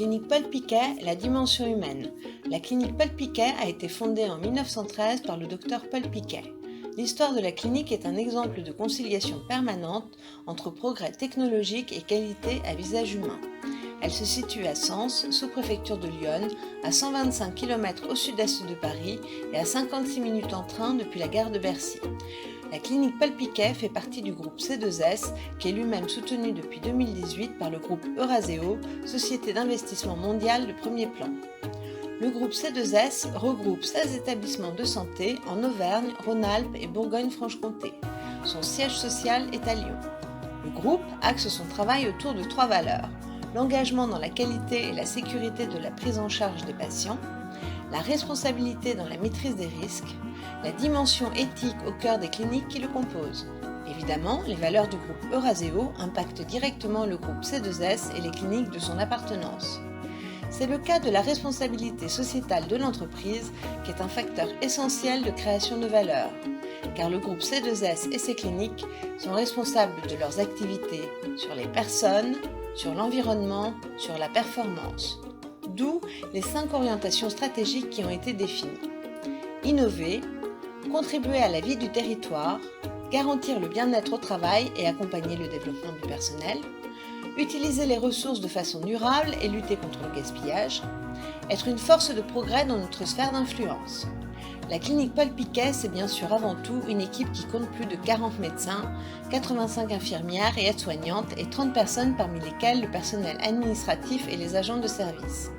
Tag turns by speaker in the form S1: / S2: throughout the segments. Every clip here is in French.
S1: clinique Paul Piquet est la dimension humaine. La clinique Paul Piquet a été fondée en 1913 par le docteur Paul Piquet. L'histoire de la clinique est un exemple de conciliation permanente entre progrès technologique et qualité à visage humain. Elle se situe à Sens, sous-préfecture de Lyon, à 125 km au sud-est de Paris et à 56 minutes en train depuis la gare de Bercy. La clinique Paul Piquet fait partie du groupe C2S, qui est lui-même soutenu depuis 2018 par le groupe Eurazeo, société d'investissement mondiale de premier plan. Le groupe C2S regroupe 16 établissements de santé en Auvergne, Rhône-Alpes et Bourgogne-Franche-Comté. Son siège social est à Lyon. Le groupe axe son travail autour de 3 valeurs: l'engagement dans la qualité et la sécurité de la prise en charge des patients, la responsabilité dans la maîtrise des risques, la dimension éthique au cœur des cliniques qui le composent. Évidemment, les valeurs du groupe Eurazeo impactent directement le groupe C2S et les cliniques de son appartenance. C'est le cas de la responsabilité sociétale de l'entreprise qui est un facteur essentiel de création de valeur, car le groupe C2S et ses cliniques sont responsables de leurs activités sur les personnes, sur l'environnement, sur la performance. D'où les 5 orientations stratégiques qui ont été définies. Innover, contribuer à la vie du territoire, garantir le bien-être au travail et accompagner le développement du personnel, utiliser les ressources de façon durable et lutter contre le gaspillage, être une force de progrès dans notre sphère d'influence. La clinique Paul Piquet, c'est bien sûr avant tout une équipe qui compte plus de 40 médecins, 85 infirmières et aides-soignantes et 30 personnes parmi lesquelles le personnel administratif et les agents de service.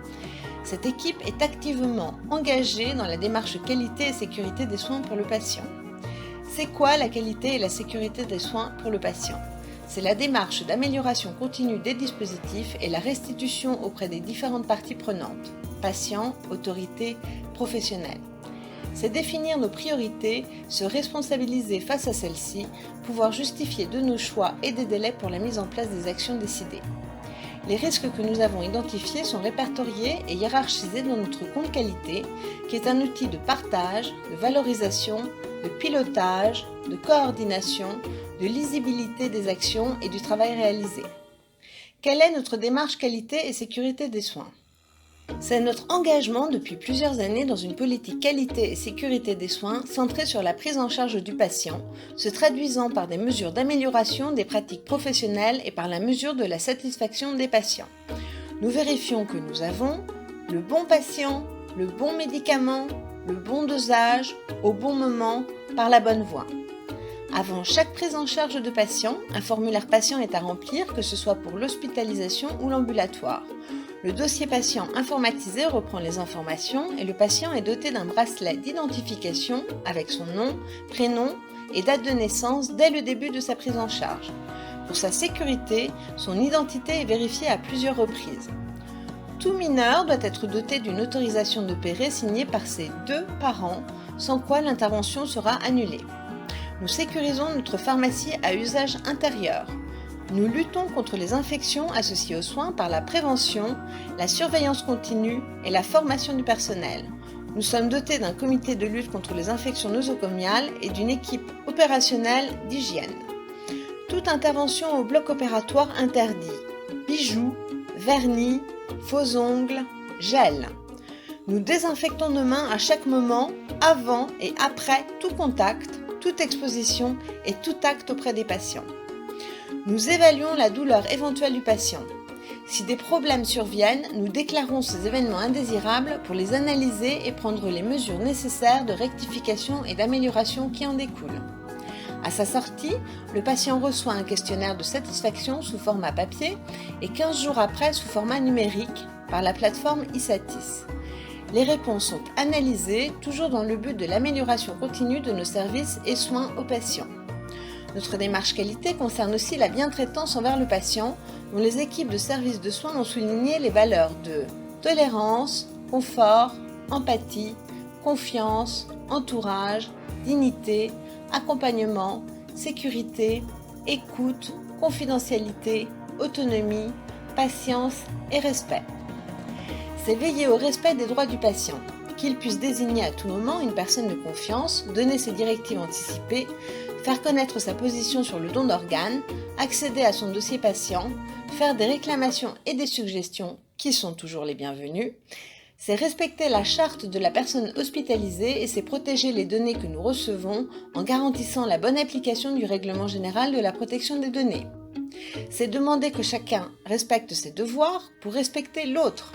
S1: Cette équipe est activement engagée dans la démarche qualité et sécurité des soins pour le patient. C'est quoi la qualité et la sécurité des soins pour le patient ? C'est la démarche d'amélioration continue des dispositifs et la restitution auprès des différentes parties prenantes, patients, autorités, professionnels. C'est définir nos priorités, se responsabiliser face à celles-ci, pouvoir justifier de nos choix et des délais pour la mise en place des actions décidées. Les risques que nous avons identifiés sont répertoriés et hiérarchisés dans notre compte qualité, qui est un outil de partage, de valorisation, de pilotage, de coordination, de lisibilité des actions et du travail réalisé. Quelle est notre démarche qualité et sécurité des soins ? C'est notre engagement depuis plusieurs années dans une politique qualité et sécurité des soins centrée sur la prise en charge du patient, se traduisant par des mesures d'amélioration des pratiques professionnelles et par la mesure de la satisfaction des patients. Nous vérifions que nous avons le bon patient, le bon médicament, le bon dosage, au bon moment, par la bonne voie. Avant chaque prise en charge de patient, un formulaire patient est à remplir, que ce soit pour l'hospitalisation ou l'ambulatoire. Le dossier patient informatisé reprend les informations et le patient est doté d'un bracelet d'identification avec son nom, prénom et date de naissance dès le début de sa prise en charge. Pour sa sécurité, son identité est vérifiée à plusieurs reprises. Tout mineur doit être doté d'une autorisation d'opérer signée par ses 2 parents, sans quoi l'intervention sera annulée. Nous sécurisons notre pharmacie à usage intérieur. Nous luttons contre les infections associées aux soins par la prévention, la surveillance continue et la formation du personnel. Nous sommes dotés d'un comité de lutte contre les infections nosocomiales et d'une équipe opérationnelle d'hygiène. Toute intervention au bloc opératoire interdit. Bijoux, vernis, faux ongles, gel. Nous désinfectons nos mains à chaque moment, avant et après tout contact, toute exposition et tout acte auprès des patients. Nous évaluons la douleur éventuelle du patient. Si des problèmes surviennent, nous déclarons ces événements indésirables pour les analyser et prendre les mesures nécessaires de rectification et d'amélioration qui en découlent. À sa sortie, le patient reçoit un questionnaire de satisfaction sous format papier et 15 jours après sous format numérique par la plateforme Isatis. Les réponses sont analysées, toujours dans le but de l'amélioration continue de nos services et soins aux patients. Notre démarche qualité concerne aussi la bientraitance envers le patient, dont les équipes de services de soins ont souligné les valeurs de tolérance, confort, empathie, confiance, entourage, dignité, accompagnement, sécurité, écoute, confidentialité, autonomie, patience et respect. C'est veiller au respect des droits du patient, qu'il puisse désigner à tout moment une personne de confiance, donner ses directives anticipées, faire connaître sa position sur le don d'organes, accéder à son dossier patient, faire des réclamations et des suggestions, qui sont toujours les bienvenus. C'est respecter la charte de la personne hospitalisée et c'est protéger les données que nous recevons en garantissant la bonne application du règlement général de la protection des données. C'est demander que chacun respecte ses devoirs pour respecter l'autre.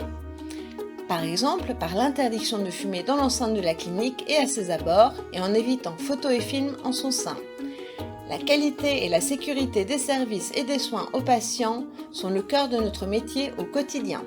S1: Par exemple, par l'interdiction de fumer dans l'enceinte de la clinique et à ses abords et en évitant photos et films en son sein. La qualité et la sécurité des services et des soins aux patients sont le cœur de notre métier au quotidien.